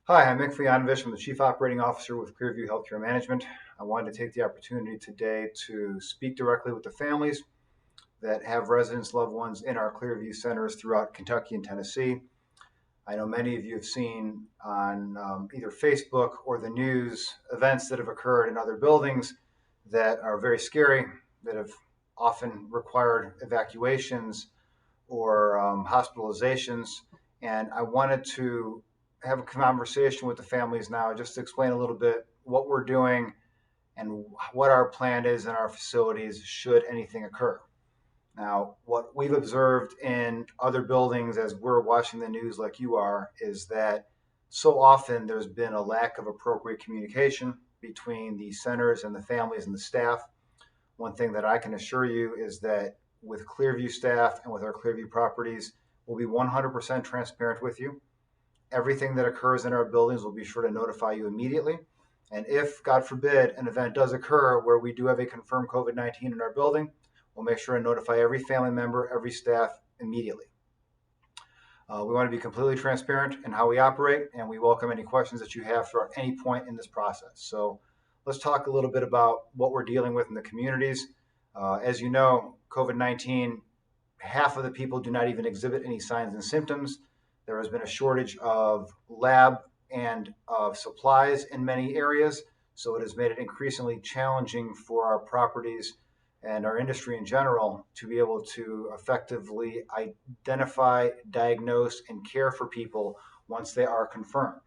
Hi, I'm Mick Fianovich. I'm the Chief Operating Officer with ClearView Healthcare Management. I wanted to take the opportunity today to speak directly with the families that have residents, loved ones in our ClearView centers throughout Kentucky and Tennessee. I know many of you have seen on either Facebook or the news events that have occurred in other buildings that are very scary, that have often required evacuations or hospitalizations. And I wanted to have a conversation with the families now just to explain a little bit what we're doing and what our plan is in our facilities should anything occur. Now, what we've observed in other buildings as we're watching the news like you are is that so often there's been a lack of appropriate communication between the centers and the families and the staff. One thing that I can assure you is that with ClearView staff and with our ClearView properties, we'll be 100% transparent with you. Everything that occurs in our buildings will be sure to notify you immediately. And if, God forbid, an event does occur where we do have a confirmed COVID-19 in our building, we'll make sure to notify every family member, every staff immediately. We want to be completely transparent in how we operate, and we welcome any questions that you have throughout any point in this process. So let's talk a little bit about what we're dealing with in the communities. As you know, COVID-19, half of the people do not even exhibit any signs and symptoms. There has been a shortage of lab and of supplies in many areas, so it has made it increasingly challenging for our properties and our industry in general to be able to effectively identify, diagnose, and care for people once they are confirmed.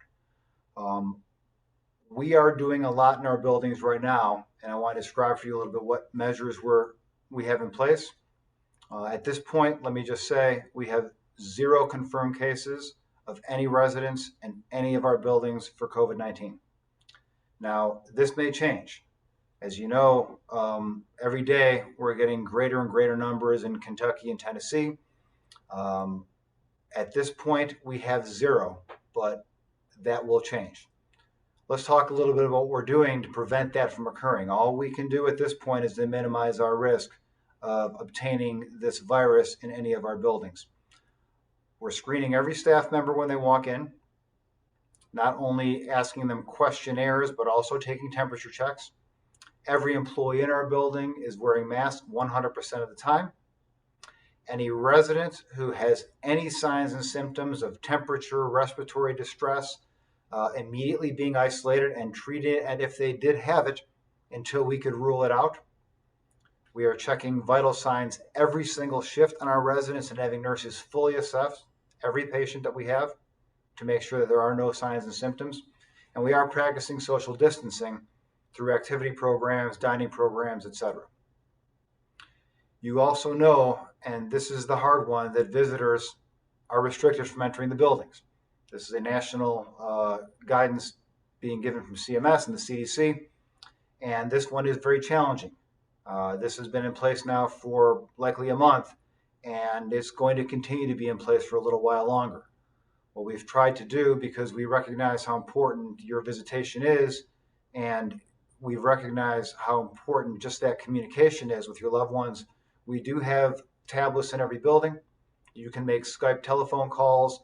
We are doing a lot in our buildings right now, and I want to describe for you a little bit what measures we have in place. At this point, let me just say we have 0 confirmed cases of any residents in any of our buildings for COVID-19. Now, this may change. As you know, every day we're getting greater and greater numbers in Kentucky and Tennessee. At this point, we have 0, but that will change. Let's talk a little bit about what we're doing to prevent that from occurring. All we can do at this point is to minimize our risk of obtaining this virus in any of our buildings. We're screening every staff member when they walk in, not only asking them questionnaires, but also taking temperature checks. Every employee in our building is wearing masks 100% of the time. Any resident who has any signs and symptoms of temperature, respiratory distress, immediately being isolated and treated as if they did have it until we could rule it out. We are checking vital signs every single shift on our residents and having nurses fully assess every patient that we have to make sure that there are no signs and symptoms. And we are practicing social distancing through activity programs, dining programs, etc. You also know, and this is the hard one, that visitors are restricted from entering the buildings. This is a national guidance being given from CMS and the CDC, and this one is very challenging. This has been in place now for likely a month, and it's going to continue to be in place for a little while longer. What we've tried to do, because we recognize how important your visitation is, and we recognize how important just that communication is with your loved ones, we do have tablets in every building. You can make Skype telephone calls,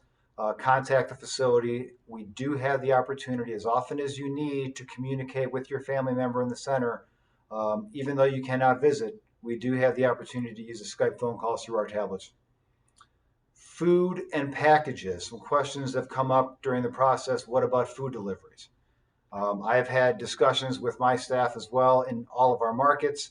contact the facility. We do have the opportunity as often as you need to communicate with your family member in the center. Even though you cannot visit, we do have the opportunity to use a Skype phone calls through our tablets. Food and packages. Some questions have come up during the process. What about food deliveries? I've had discussions with my staff as well in all of our markets.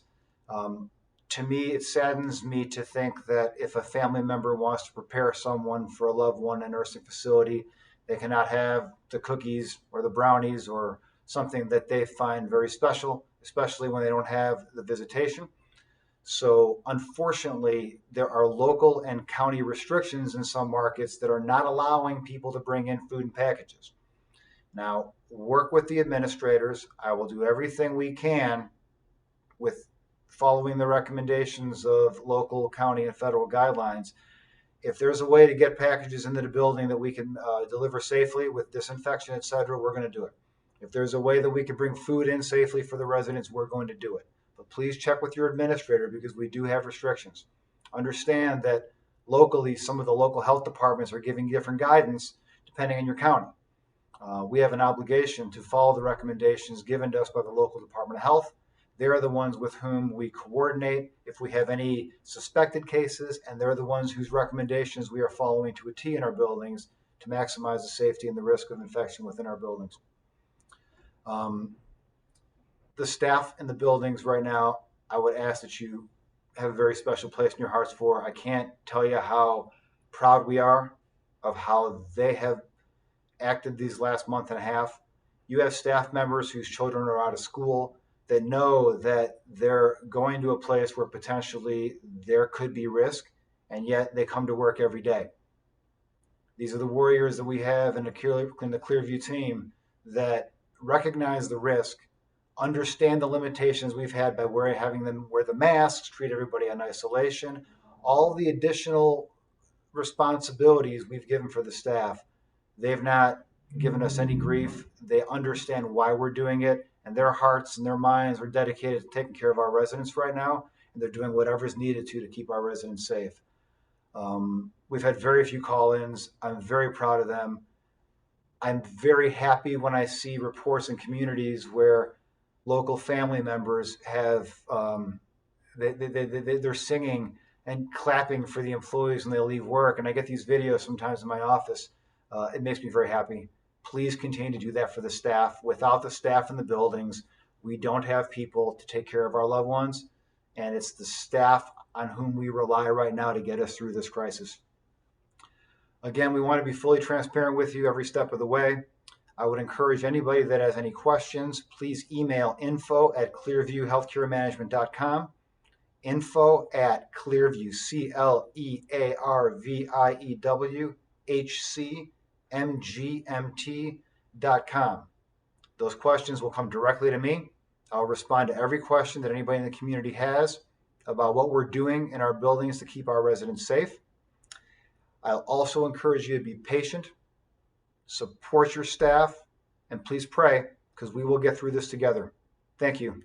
To me, it saddens me to think that if a family member wants to prepare someone for a loved one in a nursing facility, they cannot have the cookies or the brownies or something that they find very special, especially when they don't have the visitation. So unfortunately, there are local and county restrictions in some markets that are not allowing people to bring in food and packages. Now, work with the administrators. I will do everything we can with following the recommendations of local, county, and federal guidelines. If there's a way to get packages into the building that we can deliver safely with disinfection, et cetera, we're going to do it. If there's a way that we can bring food in safely for the residents, we're going to do it. But please check with your administrator because we do have restrictions. Understand that locally, some of the local health departments are giving different guidance depending on your county. We have an obligation to follow the recommendations given to us by the local Department of Health. They're the ones with whom we coordinate if we have any suspected cases, and they're the ones whose recommendations we are following to a T in our buildings to maximize the safety and the risk of infection within our buildings. The staff in the buildings right now, I would ask that you have a very special place in your hearts for. I can't tell you how proud we are of how they have acted these last month and a half. You have staff members whose children are out of school that know that they're going to a place where potentially there could be risk, and yet they come to work every day. These are the warriors that we have in the ClearView team that recognize the risk, understand the limitations we've had by having them wear the masks, treat everybody in isolation, all the additional responsibilities we've given for the staff. They've not given us any grief. They understand why we're doing it, and their hearts and their minds are dedicated to taking care of our residents right now, and they're doing whatever is needed to keep our residents safe. We've had very few call-ins. I'm very proud of them. I'm very happy when I see reports in communities where local family members have they're singing and clapping for the employees when they leave work, and I get these videos sometimes in my office. It makes me very happy. Please continue to do that for the staff. Without the staff in the buildings, we don't have people to take care of our loved ones, and it's the staff on whom we rely right now to get us through this crisis. Again, we want to be fully transparent with you every step of the way. I would encourage anybody that has any questions, please email info@clearviewhealthcaremanagement.com, info@clearview, ClearviewHCMGMT.com. Those questions will come directly to me. I'll respond to every question that anybody in the community has about what we're doing in our buildings to keep our residents safe. I'll also encourage you to be patient, support your staff, and please pray, because we will get through this together. Thank you.